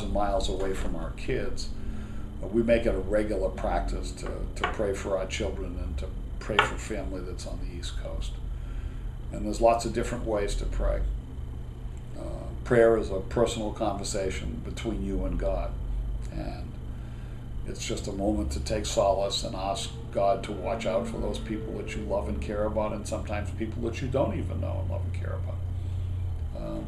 miles away from our kids, we make it a regular practice to pray for our children and to pray for family that's on the East Coast. And there's lots of different ways to pray. Prayer is a personal conversation between you and God. And it's just a moment to take solace and ask God to watch out for those people that you love and care about, and sometimes people that you don't even know and love and care about.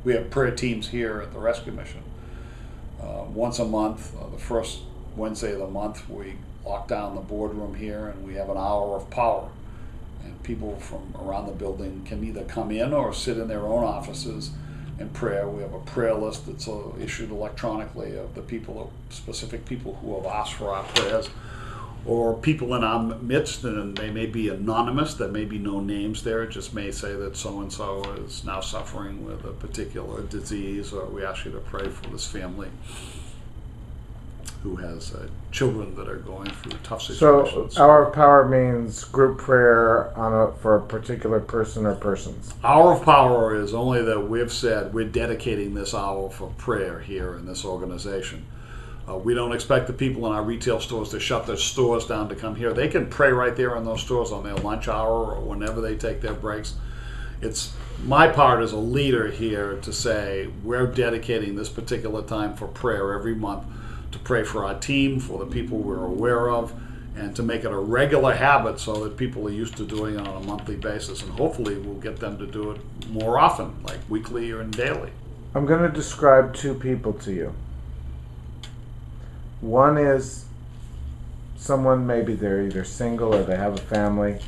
We have prayer teams here at the Rescue Mission. Once a month, the first Wednesday of the month, we lock down the boardroom here and we have an hour of power. And people from around the building can either come in or sit in their own offices and pray. We have a prayer list that's issued electronically of the people, specific people who have asked for our prayers, or people in our midst, and they may be anonymous, there may be no names there, it just may say that so-and-so is now suffering with a particular disease, or we ask you to pray for this family who has children that are going through tough situations. So hour of power means group prayer for a particular person or persons. Hour of power is only that we've said we're dedicating this hour for prayer here in this organization. We don't expect the people in our retail stores to shut their stores down to come here. They can pray right there in those stores on their lunch hour or whenever they take their breaks. It's my part as a leader here to say we're dedicating this particular time for prayer every month, to pray for our team, for the people we're aware of, and to make it a regular habit so that people are used to doing it on a monthly basis. And hopefully we'll get them to do it more often, like weekly or daily. I'm going to describe two people to you. One is someone, maybe they're either single or they have a family.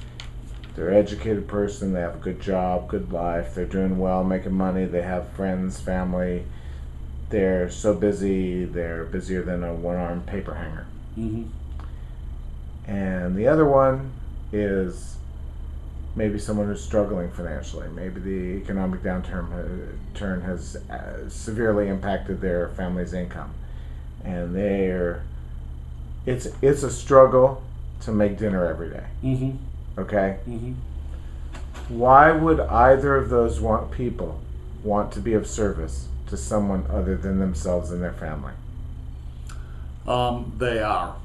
They're an educated person, they have a good job, good life, they're doing well, making money, they have friends, family. They're so busy, they're busier than a one-armed paper hanger. Mm-hmm. And the other one is maybe someone who's struggling financially. Maybe the economic downturn has severely impacted their family's income. And it's a struggle to make dinner every day. Mm-hmm. Okay? Mm-hmm. Why would either of those people want to be of service to someone other than themselves and their family? They are.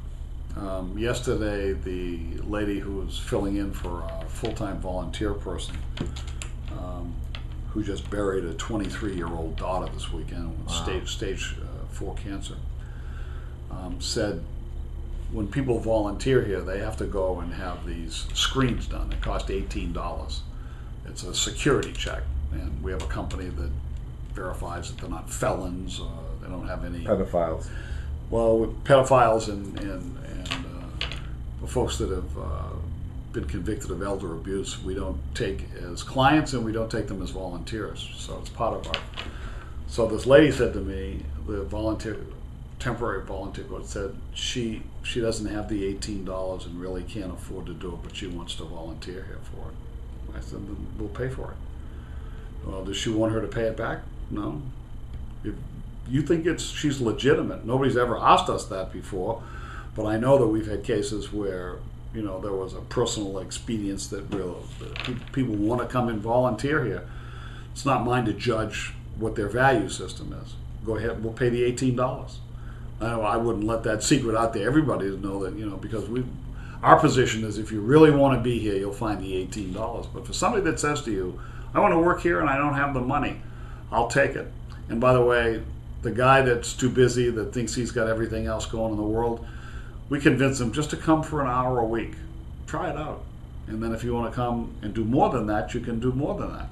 Yesterday, the lady who was filling in for a full-time volunteer person, who just buried a 23-year-old daughter this weekend with stage 4 cancer, said when people volunteer here, they have to go and have these screens done. It costs $18. It's a security check, and we have a company that verifies that they're not felons, they don't have any Pedophiles. Well, with pedophiles and folks that have been convicted of elder abuse, we don't take as clients and we don't take them as volunteers. So it's part of our. So this lady said to me, the temporary volunteer coach said she doesn't have the $18 and really can't afford to do it, but she wants to volunteer here for it. I said, then we'll pay for it. Well, does she want her to pay it back? No. If you think she's legitimate, nobody's ever asked us that before, but I know that we've had cases where there was a personal expedience that people want to come and volunteer here. It's not mine to judge what their value system is. Go ahead, we'll pay the $18. I wouldn't let that secret out there. Everybody to know that, because our position is if you really want to be here, you'll find the $18. But for somebody that says to you, I want to work here and I don't have the money, I'll take it. And by the way, the guy that's too busy, that thinks he's got everything else going in the world, we convince him just to come for an hour a week. Try it out. And then if you want to come and do more than that, you can do more than that.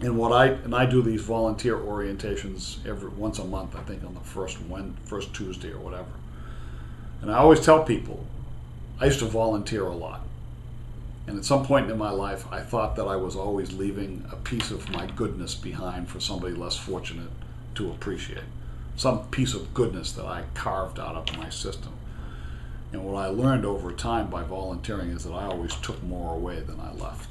And I do these volunteer orientations once a month, I think on the first Tuesday or whatever. And I always tell people, I used to volunteer a lot. And at some point in my life, I thought that I was always leaving a piece of my goodness behind for somebody less fortunate to appreciate. Some piece of goodness that I carved out of my system. And what I learned over time by volunteering is that I always took more away than I left.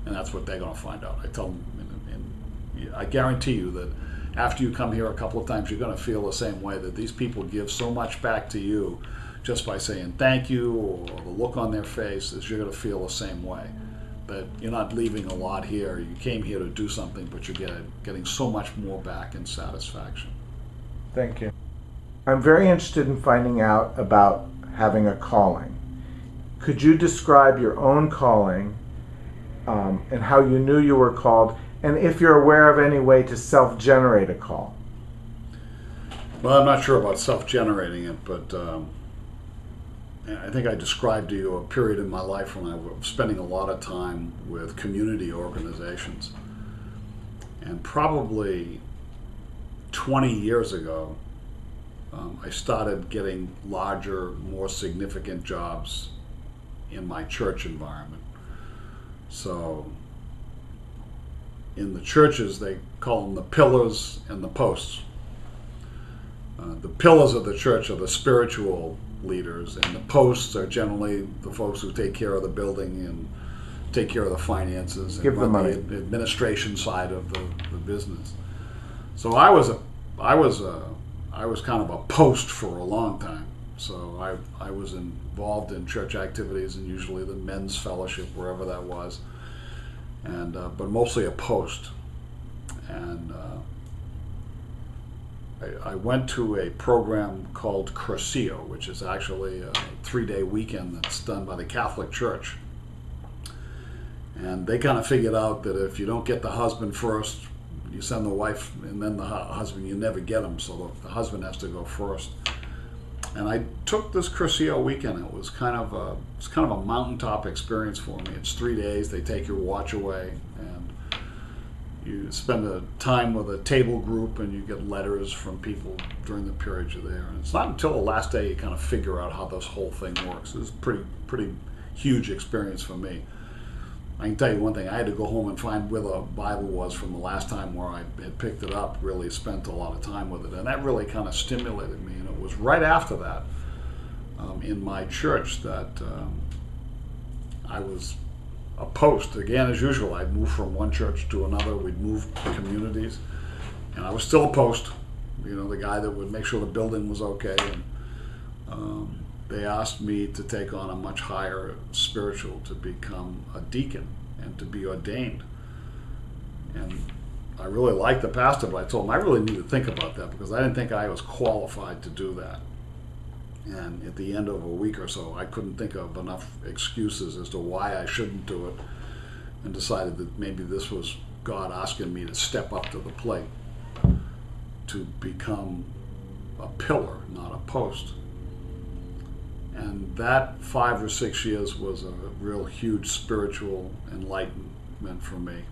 And that's what they're going to find out. I tell them, and I guarantee you that after you come here a couple of times, you're going to feel the same way, that these people give so much back to you just by saying thank you, or the look on their face, is you're going to feel the same way. that you're not leaving a lot here. You came here to do something, but you're getting so much more back in satisfaction. Thank you. I'm very interested in finding out about having a calling. Could you describe your own calling and how you knew you were called, and if you're aware of any way to self-generate a call? Well, I'm not sure about self-generating it, but I think I described to you a period in my life when I was spending a lot of time with community organizations. And probably 20 years ago, I started getting larger, more significant jobs in my church environment. So in the churches, they call them the pillars and the posts. The pillars of the church are the spiritual leaders, and the posts are generally the folks who take care of the building and take care of the finances and Give the run money. the administration side of the business. So I was kind of a post for a long time. So I was involved in church activities and usually the men's fellowship, wherever that was, and but mostly a post. And I went to a program called Cursillo, which is actually a 3-day weekend that's done by the Catholic Church. And they kind of figured out that if you don't get the husband first, you send the wife and then the husband, you never get them, so the husband has to go first. And I took this Cursillo weekend. It was kind of a mountaintop experience for me. It's 3 days. They take your watch away, and you spend a time with a table group, and you get letters from people during the period you're there. And it's not until the last day you kind of figure out how this whole thing works. It was a pretty huge experience for me. I can tell you one thing, I had to go home and find where the Bible was from the last time where I had picked it up, really spent a lot of time with it. And that really kind of stimulated me. And it was right after that, in my church, that I was a post. Again, as usual, I'd move from one church to another. We'd move communities. And I was still a post, the guy that would make sure the building was okay. And they asked me to take on a much higher spiritual, to become a deacon and to be ordained. And I really liked the pastor, but I told him I really need to think about that because I didn't think I was qualified to do that. And at the end of a week or so, I couldn't think of enough excuses as to why I shouldn't do it, and decided that maybe this was God asking me to step up to the plate, to become a pillar, not a post. And that 5 or 6 years was a real huge spiritual enlightenment for me.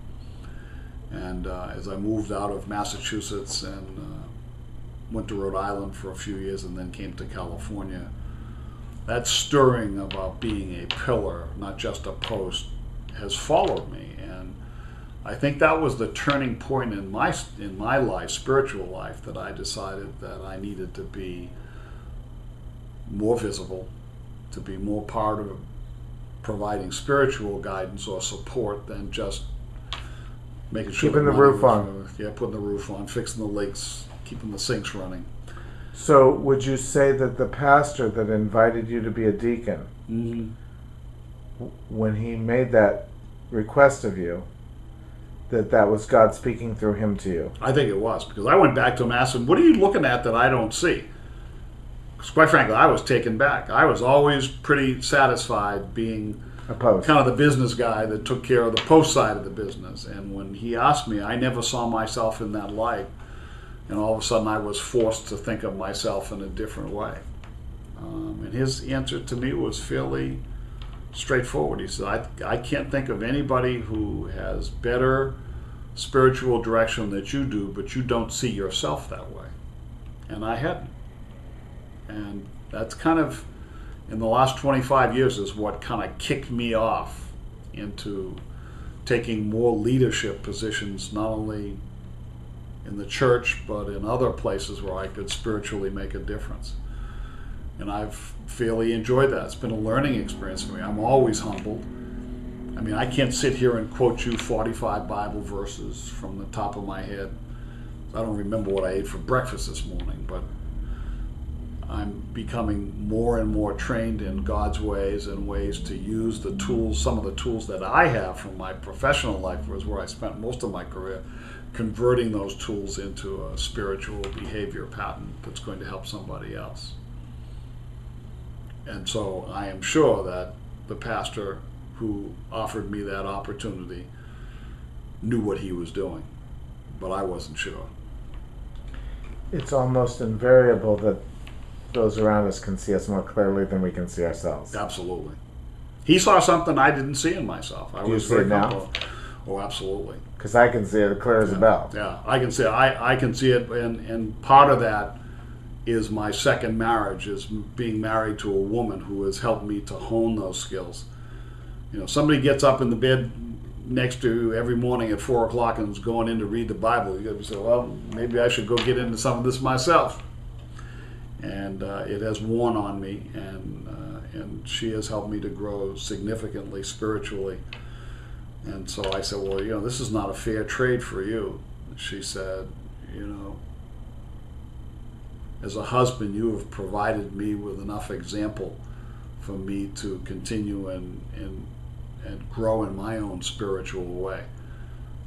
And as I moved out of Massachusetts and went to Rhode Island for a few years and then came to California, that stirring about being a pillar, not just a post, has followed me. And I think that was the turning point in my life, spiritual life, that I decided that I needed to be more visible, to be more part of providing spiritual guidance or support than just making sure keeping the roof on. Yeah, putting the roof on, fixing the leaks, keeping the sinks running. So would you say that the pastor that invited you to be a deacon, when he made that request of you, that was God speaking through him to you? I think it was, because I went back to him and asked him, what are you looking at that I don't see? Because quite frankly, I was taken back. I was always pretty satisfied being A post. kind of the business guy that took care of the post side of the business. And when he asked me, I never saw myself in that light. And all of a sudden I was forced to think of myself in a different way. And his answer to me was fairly straightforward. He said, I can't think of anybody who has better spiritual direction that you do, but you don't see yourself that way. And I hadn't. And that's kind of, in the last 25 years, is what kind of kicked me off into taking more leadership positions, not only in the church, but in other places where I could spiritually make a difference. And I've fairly enjoyed that. It's been a learning experience for me. I'm always humbled. I mean, I can't sit here and quote you 45 Bible verses from the top of my head. I don't remember what I ate for breakfast this morning, but I'm becoming more and more trained in God's ways and ways to use the tools, some of the tools that I have from my professional life, was where I spent most of my career, converting those tools into a spiritual behavior pattern that's going to help somebody else. And so I am sure that the pastor who offered me that opportunity knew what he was doing, but I wasn't sure. It's almost invariable that those around us can see us more clearly than we can see ourselves. Absolutely. He saw something I didn't see in myself. I Do you was see very it now? comfortable. Oh, absolutely. Because I can see it clear as a bell. Yeah, I can see. I can see it, and part of that is my second marriage, is being married to a woman who has helped me to hone those skills. You know, somebody gets up in the bed next to you every morning at 4 o'clock and is going in to read the Bible. You say, well, maybe I should go get into some of this myself. And it has worn on me, and she has helped me to grow significantly spiritually. And so I said, well, you know, this is not a fair trade for you. She said, you know, as a husband, you have provided me with enough example for me to continue and grow in my own spiritual way,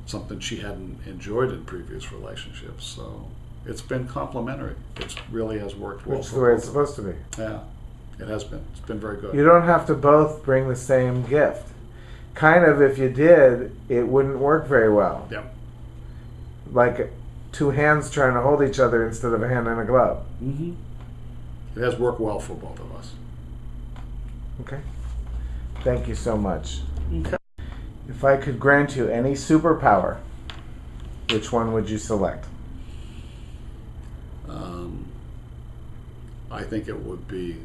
something she hadn't enjoyed in previous relationships. So it's been complementary. It really has worked well. Which is the way it's supposed to be. Yeah, it has been. It's been very good. You don't have to both bring the same gift. Kind of, if you did, it wouldn't work very well. Yeah. Like two hands trying to hold each other instead of a hand in a glove. Mm-hmm. It has worked well for both of us. Okay. Thank you so much. Okay. If I could grant you any superpower, which one would you select? I think it would be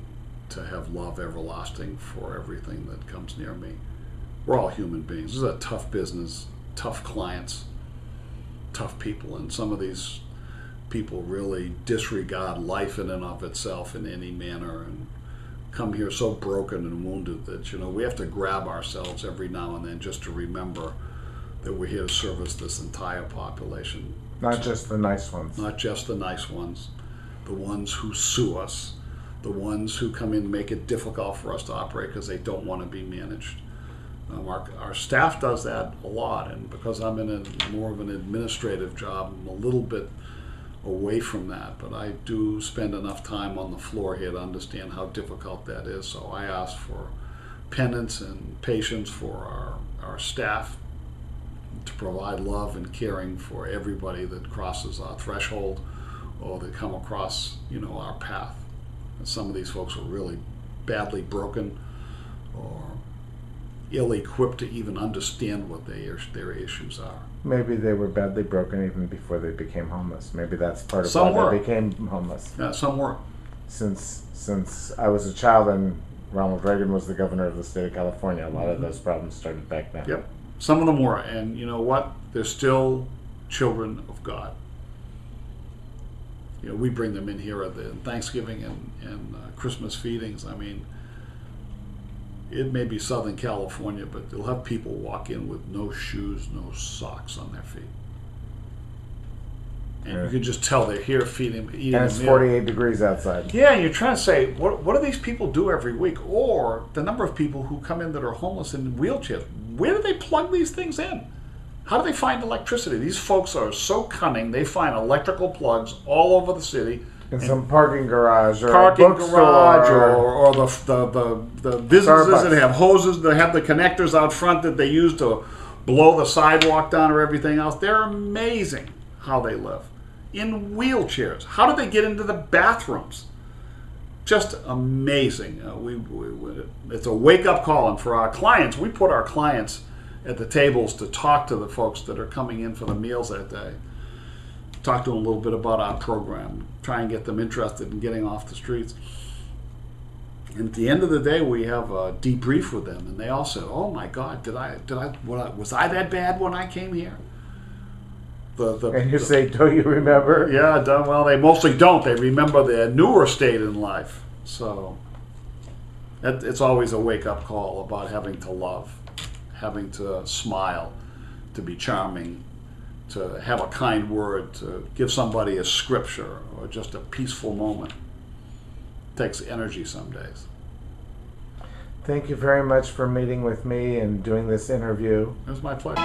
to have love everlasting for everything that comes near me. We're all human beings. This is a tough business, tough clients, tough people, and some of these people really disregard life in and of itself in any manner and come here so broken and wounded that, you know, we have to grab ourselves every now and then just to remember that we're here to service this entire population. Not just the nice ones. Not just the nice ones, the ones who sue us, the ones who come in and make it difficult for us to operate because they don't want to be managed. Our staff does that a lot, and because I'm in a more of an administrative job, I'm a little bit away from that, but I do spend enough time on the floor here to understand how difficult that is. So I ask for penance and patience for our staff, to provide love and caring for everybody that crosses our threshold or that come across, you know, our path. And some of these folks are really badly broken or ill-equipped to even understand what their issues are. Maybe they were badly broken even before they became homeless. Maybe that's part of Some why were. they became homeless. Yeah, some were. Since I was a child and Ronald Reagan was the governor of the state of California, a lot of those problems started back then. Yep. Some of them were, and you know what? They're still children of God. You know, we bring them in here at the Thanksgiving and Christmas feedings. I mean, it may be Southern California, but they'll have people walk in with no shoes, no socks on their feet. And you can just tell they're here eating And it's a meal. 48 degrees outside. Yeah, and you're trying to say, what do these people do every week? Or the number of people who come in that are homeless in wheelchairs, where do they plug these things in? How do they find electricity? These folks are so cunning, they find electrical plugs all over the city. In some parking garage or Parking a bookstore garage or the businesses Starbucks. that have hoses that have the connectors out front that they use to blow the sidewalk down or everything else. They're amazing how they live. In wheelchairs. How do they get into the bathrooms? Just amazing. It's a wake-up call. And for our clients, we put our clients at the tables to talk to the folks that are coming in for the meals that day. Talk to them a little bit about our program. Try and get them interested in getting off the streets. And at the end of the day, we have a debrief with them. And they all said, oh my God, was I that bad when I came here? And you say, don't you remember? Yeah, well, they mostly don't. They remember their newer state in life. So it's always a wake-up call about having to love, having to smile, to be charming, to have a kind word, to give somebody a scripture or just a peaceful moment. takes energy some days. Thank you very much for meeting with me and doing this interview. It was my pleasure.